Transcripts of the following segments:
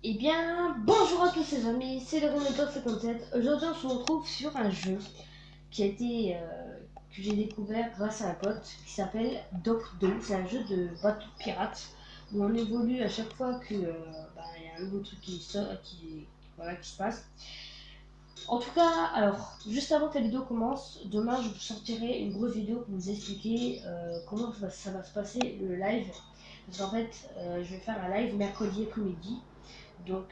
Eh bien, bonjour à tous les amis, c'est le Renato 57. Aujourd'hui, on se retrouve sur un jeu qui a été que j'ai découvert grâce à un pote qui s'appelle Docdo. C'est un jeu de bateau pirate où on évolue à chaque fois que il y a un nouveau truc qui sort, voilà, qui se passe. En tout cas, alors, juste avant que la vidéo commence, demain je vous sortirai une grosse vidéo pour vous expliquer comment ça va se passer le live. Parce qu'en fait, je vais faire un live mercredi après-midi. Donc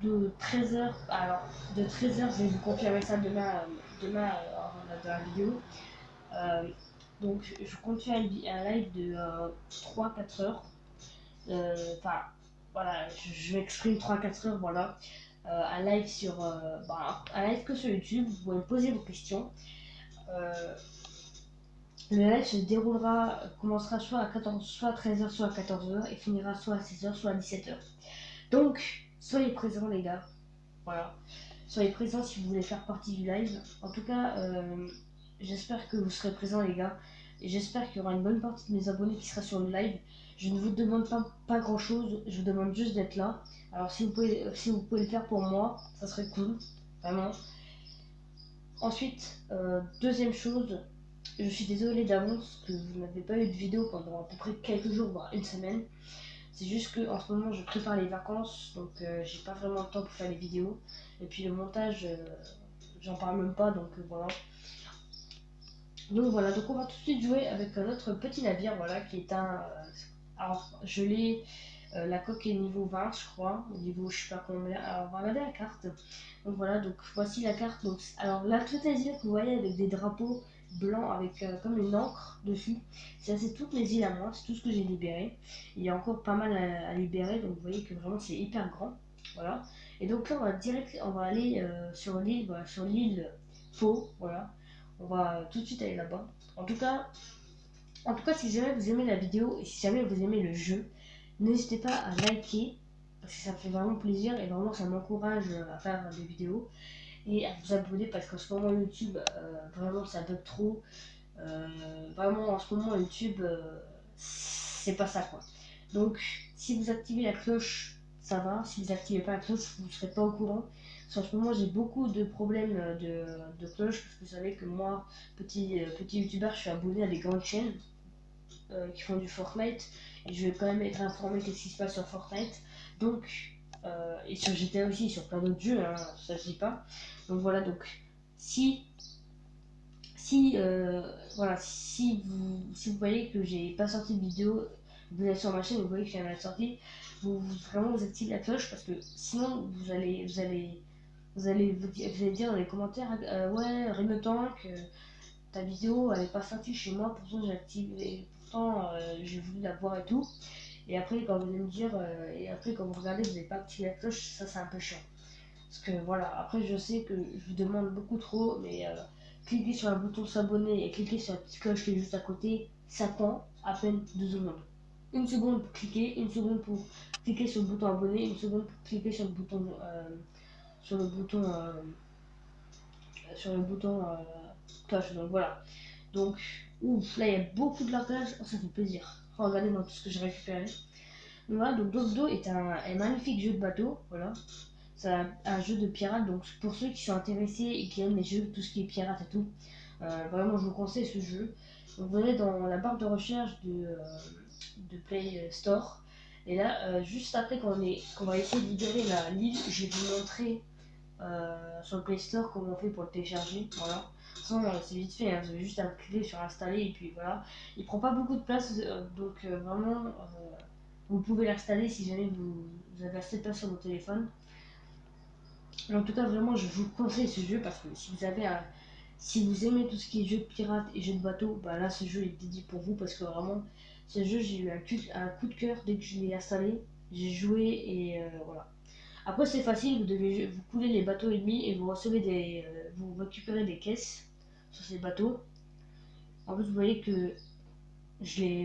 de 13h, alors de 13h, je vais vous confirmer ça dans la vidéo. Euh, donc je compte faire un live de 3-4 heures. Enfin, voilà, je m'exprime 3-4 heures, voilà. Un live un live que sur YouTube, vous pouvez me poser vos questions. Euh, le live se déroulera, commencera soit à 14, soit à 13h, soit à 14h et finira soit à 16h, soit à 17h. Donc, soyez présents les gars. Voilà. Soyez présents si vous voulez faire partie du live. En tout cas, j'espère que vous serez présents, les gars. Et j'espère qu'il y aura une bonne partie de mes abonnés qui sera sur le live. Je ne vous demande pas grand chose. Je vous demande juste d'être là. Alors, si vous pouvez le faire pour moi, ça serait cool. Vraiment. Ensuite, deuxième chose, je suis désolée d'avance que vous n'avez pas eu de vidéo pendant à peu près quelques jours, voire une semaine. C'est juste que en ce moment je prépare les vacances, donc j'ai pas vraiment le temps pour faire les vidéos. Et puis le montage, j'en parle même pas, donc voilà. Donc voilà, donc on va tout de suite jouer avec notre petit navire, voilà, qui est un. Alors je l'ai, la coque est niveau 20, je crois, au niveau je sais pas combien. Alors on va regarder la carte. Donc voilà, donc voici la carte. Donc, alors la toute île que vous voyez avec des drapeaux blancs avec comme une encre dessus, c'est toutes mes îles à moi, c'est tout ce que j'ai libéré. Il y a encore pas mal à libérer, donc vous voyez que vraiment c'est hyper grand. Voilà. Et donc là on va aller sur l'île, voilà, sur l'île Pau, voilà. On va tout de suite aller là-bas. En tout cas, si jamais vous aimez la vidéo et si jamais vous aimez le jeu, n'hésitez pas à liker parce que ça me fait vraiment plaisir et vraiment ça m'encourage à faire des vidéos et à vous abonner parce qu'en ce moment YouTube vraiment ça bug trop. Vraiment en ce moment YouTube c'est pas ça quoi. Donc si vous activez la cloche ça va, si vous activez pas la cloche vous ne serez pas au courant. Parce qu'en ce moment j'ai beaucoup de problèmes de cloche parce que vous savez que moi petit youtubeur je suis abonné à des grandes chaînes qui font du Fortnite et je vais quand même être informé de ce qui se passe sur Fortnite. Donc, et sur GTA aussi, sur plein d'autres jeux, hein, ça je dis pas. Donc voilà, donc si, si vous voyez que j'ai pas sorti de vidéo, vous allez sur ma chaîne, vous voyez que j'ai rien sorti, vraiment vous activez la cloche parce que sinon vous allez dire dans les commentaires ouais Remotank ta vidéo elle est pas sortie chez moi, pourtant j'ai activé, pourtant j'ai voulu la voir et tout. Et après quand vous allez me dire, et après quand vous regardez vous n'avez pas activé la cloche, ça c'est un peu chiant. Parce que voilà, après je sais que je vous demande beaucoup trop, mais cliquez sur le bouton s'abonner et cliquez sur la petite cloche qui est juste à côté, ça prend à peine 2 secondes. Une seconde pour cliquer, une seconde pour cliquer sur le bouton abonner, une seconde pour cliquer sur le bouton sur le bouton cloche. Donc voilà. Donc, ouf, là il y a beaucoup de largage, oh, ça fait plaisir. Regardez moi tout ce que j'ai récupéré. Voilà, donc Docdo est un magnifique jeu de bateau, voilà. C'est un jeu de pirate, donc pour ceux qui sont intéressés et qui aiment les jeux, tout ce qui est pirate et tout, vraiment je vous conseille ce jeu. Donc vous allez dans la barre de recherche de Play Store. Et là, juste après qu'on va essayer de libérer l'île, je vais vous montrer sur le Play Store comment on fait pour le télécharger. Voilà. De toute façon, c'est vite fait, hein, vous avez juste à cliquer sur installer et puis voilà. Il prend pas beaucoup de place, donc vraiment, vous pouvez l'installer si jamais vous avez assez de place sur votre téléphone. Mais en tout cas, vraiment, je vous conseille ce jeu parce que si vous aimez tout ce qui est jeu de pirate et jeu de bateau, bah là, ce jeu est dédié pour vous parce que vraiment, ce jeu, j'ai eu un coup de cœur dès que je l'ai installé. J'ai joué et voilà. Après, c'est facile, vous coulez les bateaux ennemis et vous récupérez des caisses sur ces bateaux. En plus, vous voyez que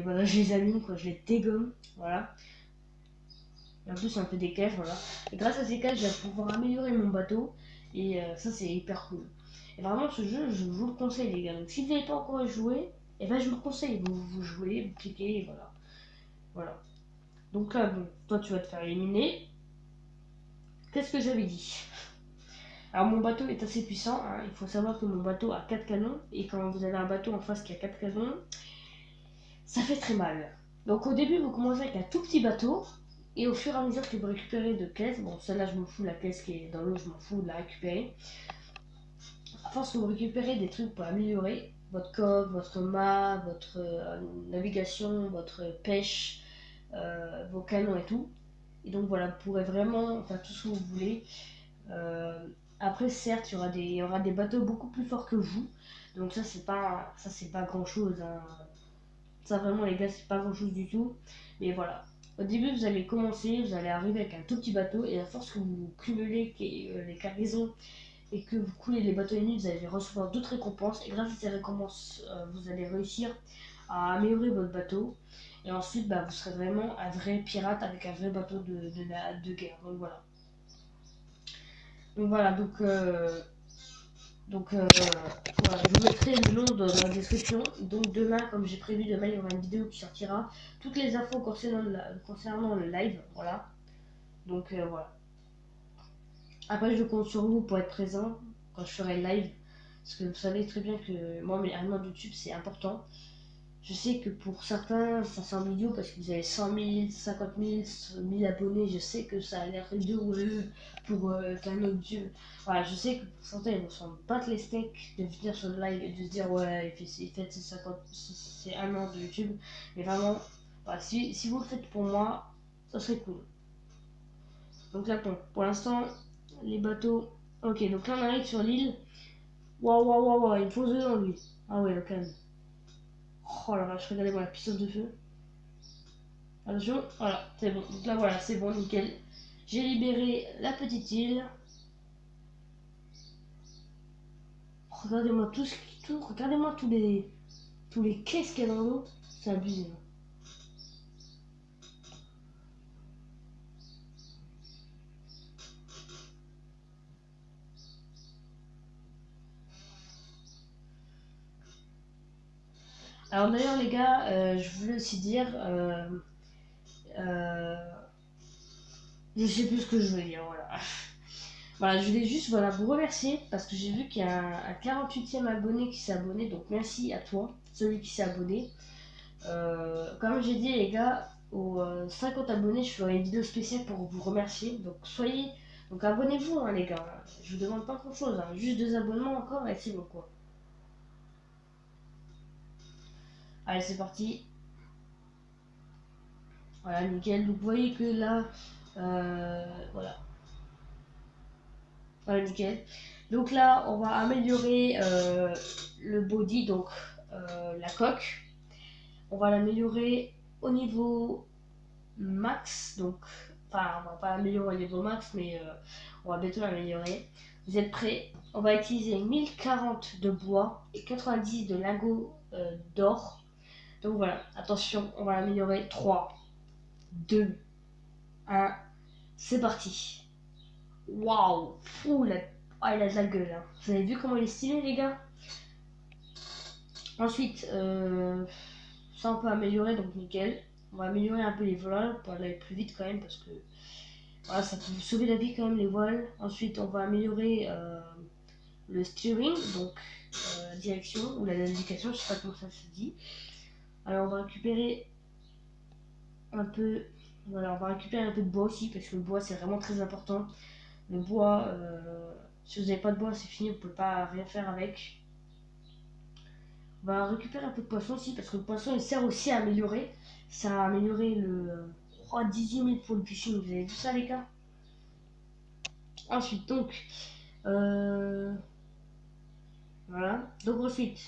voilà, je les allume, quoi, je les dégomme, voilà. Et en plus, ça me fait des caisses, voilà. Et grâce à ces caisses, je vais pouvoir améliorer mon bateau et ça, c'est hyper cool. Et vraiment, ce jeu, je vous le conseille, les gars. Donc, si vous n'avez pas encore joué, et ben, je vous le conseille. Vous jouez, vous cliquez, et voilà. Voilà. Donc là, bon, toi, tu vas te faire éliminer. qu'est-ce que j'avais dit? Alors mon bateau est assez puissant, hein. Il faut savoir que mon bateau a 4 canons, et quand vous avez un bateau en face qui a 4 canons, ça fait très mal. Donc au début vous commencez avec un tout petit bateau, et au fur et à mesure que vous récupérez de caisses, bon celle-là je m'en fous, la caisse qui est dans l'eau je m'en fous de la récupérer. À force que vous récupérez des trucs pour améliorer votre coque, votre mât, votre navigation, votre pêche, vos canons et tout. Et donc voilà, vous pourrez vraiment faire tout ce que vous voulez. Euh, Après, certes, il y aura des bateaux beaucoup plus forts que vous. Donc ça c'est pas grand chose. Hein. Ça vraiment les gars, c'est pas grand chose du tout. Mais voilà. Au début, vous allez commencer, vous allez arriver avec un tout petit bateau et à force que vous cumulez les cargaisons et que vous coulez les bateaux ennemis, vous allez recevoir d'autres récompenses. Et grâce à ces récompenses, vous allez réussir à améliorer votre bateau. Et ensuite, bah, vous serez vraiment un vrai pirate avec un vrai bateau de guerre. Donc voilà, voilà, je vous mettrai le nom dans la description. Donc demain, comme j'ai prévu, demain il y aura une vidéo qui sortira. Toutes les infos concernant le live, voilà. Donc voilà. Après, je compte sur vous pour être présent quand je ferai le live. Parce que vous savez très bien que moi, mes abonnements de YouTube, c'est important. Je sais que pour certains, ça semble idiot parce que vous avez 100 000, 50 000, 1000 abonnés. Je sais que ça a l'air idiot pour qu'un autre Dieu. Voilà, je sais que pour certains, ils vont s'en battre les steaks de venir sur le live et de se dire ouais, il fait ses 50, c'est un an de YouTube. Mais vraiment, voilà, si vous le faites pour moi, ça serait cool. Donc là, bon, pour l'instant, les bateaux. Ok, donc là, on arrive sur l'île. Waouh, waouh, waouh, waouh, il me faut dedans lui. Ah ouais, le calme. Oh là là, je regardais-moi la puissance de feu. Attention, voilà, c'est bon. Donc là, voilà, c'est bon, nickel. J'ai libéré la petite île. Regardez-moi regardez-moi tous les caisses qu'il y a dans l'eau. C'est abusé. Hein. Alors d'ailleurs, les gars, je voulais aussi dire, euh, je sais plus ce que je veux dire, voilà. Voilà, je voulais juste voilà, vous remercier parce que j'ai vu qu'il y a un 48e abonné qui s'est abonné, donc merci à toi, celui qui s'est abonné. Comme j'ai dit les gars, aux 50 abonnés, je ferai une vidéo spéciale pour vous remercier. Donc abonnez-vous hein, les gars. Je vous demande pas grand chose, hein. Juste 2 abonnements encore et c'est bon quoi. Allez c'est parti. Voilà nickel. Donc vous voyez que là, voilà. Voilà nickel. Donc là on va améliorer le body, donc la coque. On va l'améliorer au niveau max, donc enfin on va pas l'améliorer au niveau max mais on va bientôt l'améliorer. Vous êtes prêts? On va utiliser 1040 de bois et 90 de lingots d'or. Donc voilà, attention, on va l'améliorer. 3, 2, 1, c'est parti. Waouh, ouh la... Ah, il a de la gueule hein. Vous avez vu comment il est stylé les gars? Ensuite, ça on peut améliorer donc nickel. On va améliorer un peu les voiles pour aller plus vite quand même parce que voilà, ça peut vous sauver la vie quand même les voiles. Ensuite on va améliorer le steering, donc la direction ou la navigation, je sais pas comment ça se dit. Alors on va récupérer un peu, voilà, on va récupérer un peu de bois aussi parce que le bois c'est vraiment très important. Le bois, si vous n'avez pas de bois c'est fini, vous pouvez pas rien faire avec. On va récupérer un peu de poisson aussi parce que le poisson il sert aussi à améliorer. Ça a amélioré le 18 000 pour le fishing, vous avez vu ça les gars? Ensuite donc, voilà. Donc ensuite,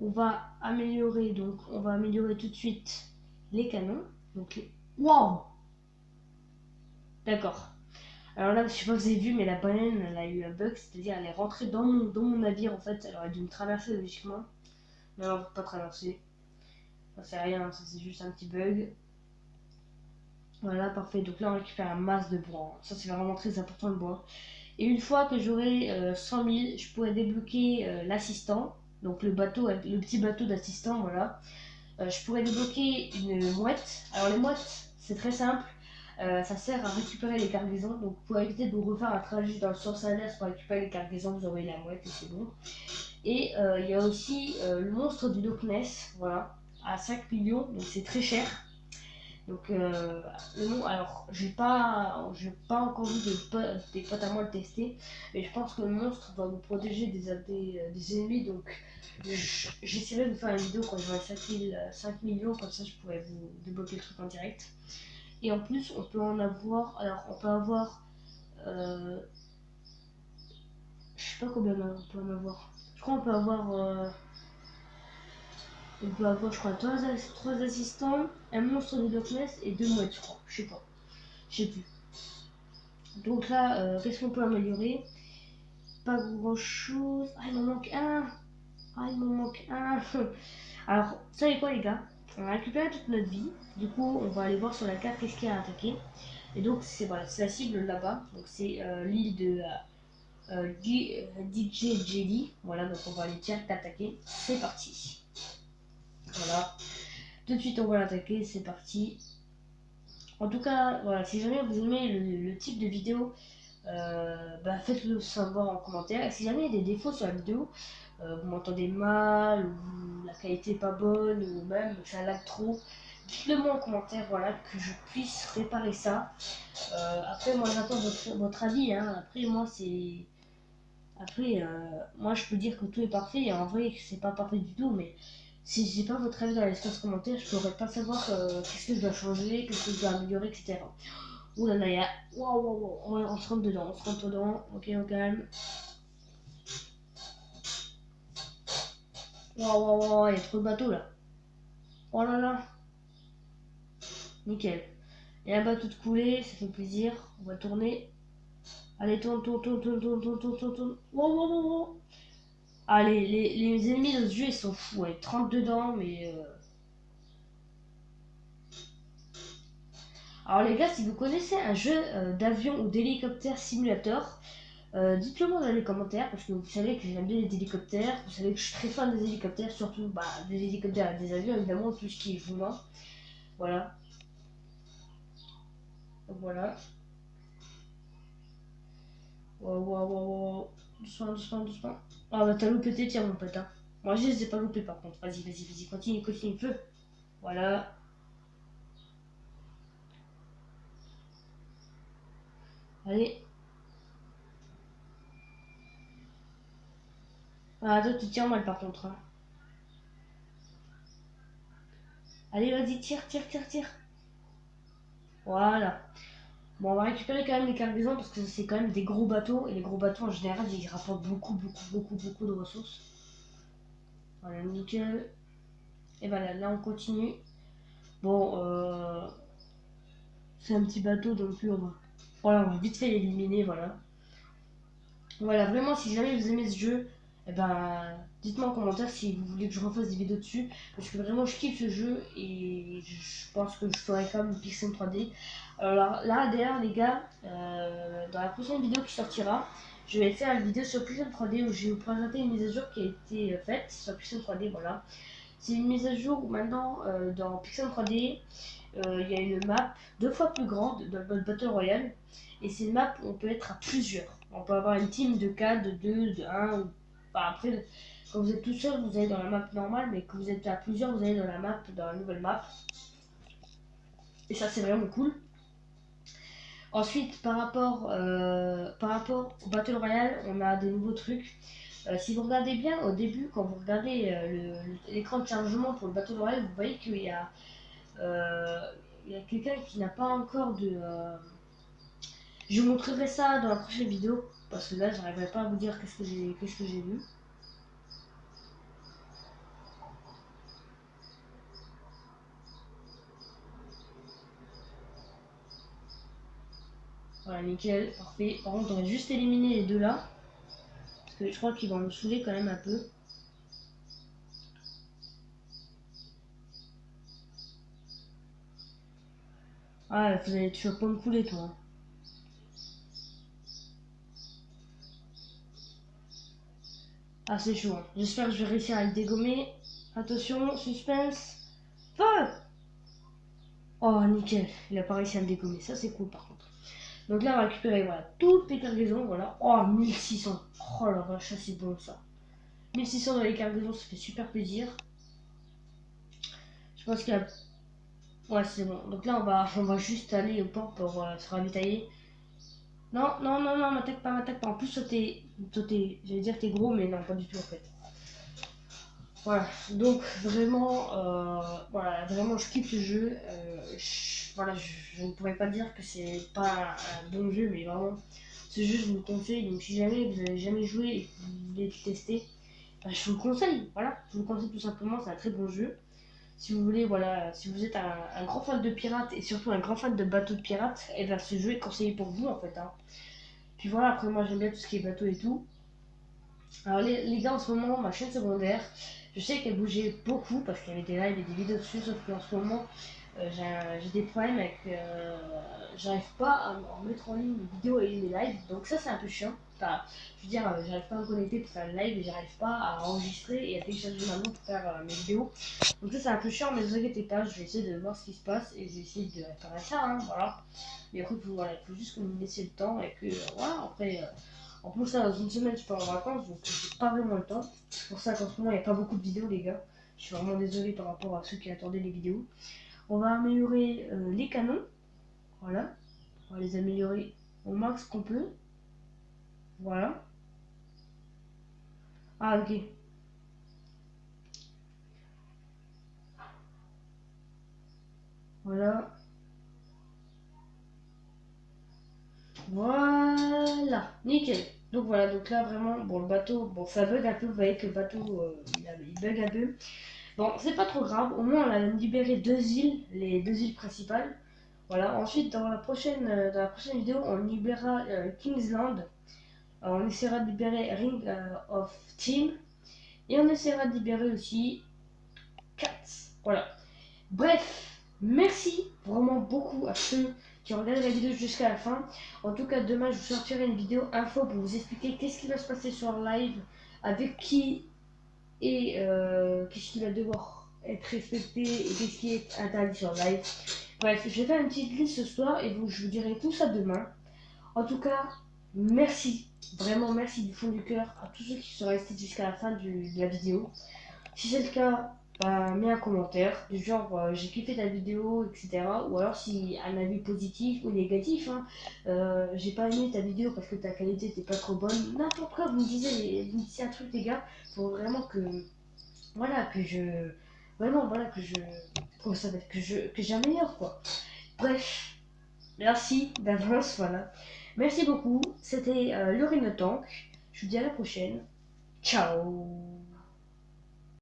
on va améliorer tout de suite les canons. Donc les... Waouh! D'accord. Alors là, je sais pas si vous avez vu, mais la baleine, elle a eu un bug, c'est-à-dire elle est rentrée dans mon navire en fait. Elle aurait dû me traverser logiquement. Mais elle ne peut pas traverser. Ça c'est rien, ça c'est juste un petit bug. Voilà, parfait. Donc là, on récupère un masse de bois. Ça c'est vraiment très important le bois. Et une fois que j'aurai 100 000, je pourrai débloquer l'assistant. Donc le petit bateau d'assistant, voilà. Je pourrais débloquer une mouette. Alors les mouettes, c'est très simple. Ça sert à récupérer les cargaisons. Donc pour éviter de vous refaire un trajet dans le sens inverse pour récupérer les cargaisons, vous aurez la mouette et c'est bon. Et il y a aussi le monstre du Loch Ness, voilà, à 5 millions, donc c'est très cher. Donc le nom, alors j'ai pas encore vu des potes à moi le tester, mais je pense que le monstre va vous protéger des ennemis, donc j'essaierai de vous faire une vidéo quand j'aurai 5 millions, comme ça je pourrais vous débloquer le truc en direct. Et en plus on peut en avoir, alors on peut avoir, je sais pas combien on peut en avoir, je crois on peut avoir je crois 3 assistants, un monstre de Loch Ness et 2 mouettes je crois, je sais plus. Donc là, qu'est-ce qu'on peut améliorer? Pas grand chose. Ah, il m'en manque un. Ah, il m'en manque un. Alors, vous savez quoi, les gars? On a récupéré toute notre vie. Du coup, on va aller voir sur la carte qu'est-ce qu'il y a à attaquer. Et donc, c'est voilà, la cible là-bas. Donc, c'est l'île de DJ Jelly. Voilà, donc on va aller direct attaquer. C'est parti. Voilà. Tout de suite, on va l'attaquer. C'est parti. En tout cas, voilà, si jamais vous aimez le type de vidéo, faites-le savoir en commentaire. Et si jamais il y a des défauts sur la vidéo, vous m'entendez mal, ou la qualité est pas bonne, ou même ça lag trop, dites-le moi en commentaire, voilà, que je puisse réparer ça. Après, moi j'attends votre avis, hein. Après, moi je peux dire que tout est parfait, et en vrai, c'est pas parfait du tout, mais si j'ai pas votre avis dans l'espace commentaire, je pourrais pas savoir qu'est-ce que je dois changer, qu'est-ce que je dois améliorer, etc. Ouh là là, il y a. Waouh, waouh, waouh, on se rentre dedans, ok, au calme. Waouh, waouh, waouh, il y a trop de bateaux là. Oh là là, nickel. Il y a un bateau de coulée, ça fait plaisir. On va tourner. Allez, tourne, tourne, tourne, tourne, tourne, tourne, tourne, tourne, tourne. Waouh, waouh, waouh, waouh. Allez, les ennemis de ce jeu ils sont fous, ouais. 30 dedans, mais. Alors les gars, si vous connaissez un jeu d'avion ou d'hélicoptère simulateur, dites-le moi dans les commentaires parce que vous savez que j'aime bien les hélicoptères, vous savez que je suis très fan des hélicoptères, surtout des hélicoptères et des avions évidemment, tout ce qui est humain. Voilà. Donc voilà. Waouh, waouh, waouh, waouh. Doucement, doucement, doucement. Ah bah t'as loupé tes tirs mon pote, hein. Moi je les ai pas loupés par contre. Vas-y, vas-y, vas-y, continue, continue, feu. Voilà. Allez. Ah toi tu tires mal par contre, hein. Allez, vas-y, tire, tire, tire, tire. Voilà. Bon, on va récupérer quand même les cargaisons parce que c'est quand même des gros bateaux. Et les gros bateaux en général, ils rapportent beaucoup, beaucoup, beaucoup, beaucoup de ressources. Voilà, nickel. Et voilà, là on continue. Bon, c'est un petit bateau donc plus on va vite fait l'éliminer, voilà. Voilà, vraiment, si jamais vous aimez ce jeu, eh ben, dites-moi en commentaire si vous voulez que je refasse des vidéos dessus. Parce que vraiment, je kiffe ce jeu et je pense que je ferai quand même Pixel 3D. Alors là, d'ailleurs, les gars, dans la prochaine vidéo qui sortira, je vais faire une vidéo sur Pixel 3D où je vais vous présenter une mise à jour qui a été faite sur Pixel 3D, voilà. C'est une mise à jour où maintenant, dans Pixel 3D, il y a une map 2 fois plus grande dans le mode Battle Royale. Et c'est une map où on peut être à plusieurs. On peut avoir une team de 4, de 2, de 1. Enfin, après, quand vous êtes tout seul, vous allez dans la map normale. Mais quand vous êtes à plusieurs, vous allez dans la nouvelle map. Et ça, c'est vraiment cool. Ensuite, par rapport au Battle Royale, on a des nouveaux trucs. Si vous regardez bien, au début, quand vous regardez l'écran de chargement pour le Battle Royale, vous voyez qu'il y a quelqu'un qui n'a pas encore de. Je vous montrerai ça dans la prochaine vidéo. Parce que là, j'arriverai pas à vous dire qu'est-ce que j'ai vu. Voilà, nickel, parfait. Par contre, on va juste éliminer les deux là. Parce que je crois qu'ils vont me saouler quand même un peu. Ah, tu vas pas me couler, toi. Ah, c'est chaud, hein. J'espère que je vais réussir à le dégommer. Attention, suspense. Feu! Oh, nickel. Il a pas réussi à me dégommer. Ça, c'est cool, par contre. Donc là, on va récupérer, voilà, toutes les cargaisons, voilà. Oh, 1600. Oh la vache, ça, c'est bon, ça. 1600 dans les cargaisons, ça fait super plaisir. Je pense qu'il y a... Ouais, c'est bon. Donc là, on va juste aller au port pour se ravitailler. Non, non, non, non, m'attaque pas, m'attaque pas. En plus, j'allais dire t'es gros, mais non, pas du tout, en fait. Voilà, donc vraiment, voilà, vraiment je kiffe ce jeu. Voilà, je ne pourrais pas dire que c'est pas un bon jeu, mais vraiment, ce jeu je vous le conseille. Donc si jamais vous n'avez jamais joué et que vous voulez le tester, bah, je vous le conseille. Voilà, je vous le conseille tout simplement, c'est un très bon jeu. Si vous voulez, voilà, si vous êtes un grand fan de pirates et surtout un grand fan de bateaux de pirates, et ben ce jeu est conseillé pour vous en fait, hein. Puis voilà, après moi j'aime bien tout ce qui est bateau et tout. Alors les gars, en ce moment, ma chaîne secondaire, je sais qu'elle bougeait beaucoup parce qu'il y avait des lives et des vidéos dessus, sauf qu'en ce moment, j'ai des problèmes avec... j'arrive pas à mettre en ligne les vidéos et les lives, donc ça c'est un peu chiant. Enfin, je veux dire, j'arrive pas à me connecter pour faire le live et j'arrive pas à enregistrer et à télécharger ma main pour faire mes vidéos. Donc ça c'est un peu chiant, mais ne vous inquiétez pas, je vais essayer de voir ce qui se passe et je vais essayer de réparer ça, hein, voilà. Mais après, voilà, il faut juste que vous me laissiez le temps et que, voilà, après... en plus, là, dans une semaine, je pars en vacances, donc j'ai pas vraiment le temps. C'est pour ça qu'en ce moment, il n'y a pas beaucoup de vidéos, les gars. Je suis vraiment désolé par rapport à ceux qui attendaient les vidéos. On va améliorer les canons. Voilà. On va les améliorer au max qu'on peut. Voilà. Ah, ok. Voilà. Voilà. Nickel. Donc voilà, donc là vraiment, bon le bateau, bon ça bug un peu, vous voyez que le bateau il bug un peu. Bon, c'est pas trop grave, au moins on a libéré deux îles, les deux îles principales. Voilà, ensuite dans la prochaine vidéo, on libérera Kingsland. On essaiera de libérer Ring of Team. Et on essaiera de libérer aussi Cats. Voilà. Bref, merci vraiment beaucoup à ceux qui ont regardé la vidéo jusqu'à la fin. En tout cas, demain, je vous sortirai une vidéo info pour vous expliquer qu'est-ce qui va se passer sur live, avec qui et qu'est-ce qui va devoir être respecté et qu'est-ce qui est interdit sur live. Bref, je vais faire une petite liste ce soir et je vous dirai tout ça demain. En tout cas, merci, vraiment merci du fond du cœur à tous ceux qui sont restés jusqu'à la fin de la vidéo. Si c'est le cas, bah, mets un commentaire du genre j'ai kiffé ta vidéo, etc. Ou alors si un avis positif ou négatif, hein, j'ai pas aimé ta vidéo parce que ta qualité était pas trop bonne. N'importe quoi, vous me disiez un truc les gars, pour vraiment que voilà que je vraiment voilà que je comment ça s'appelle, que j'améliore quoi. Bref, merci d'avance, voilà. Merci beaucoup, c'était Laurine Tank. Je vous dis à la prochaine. Ciao.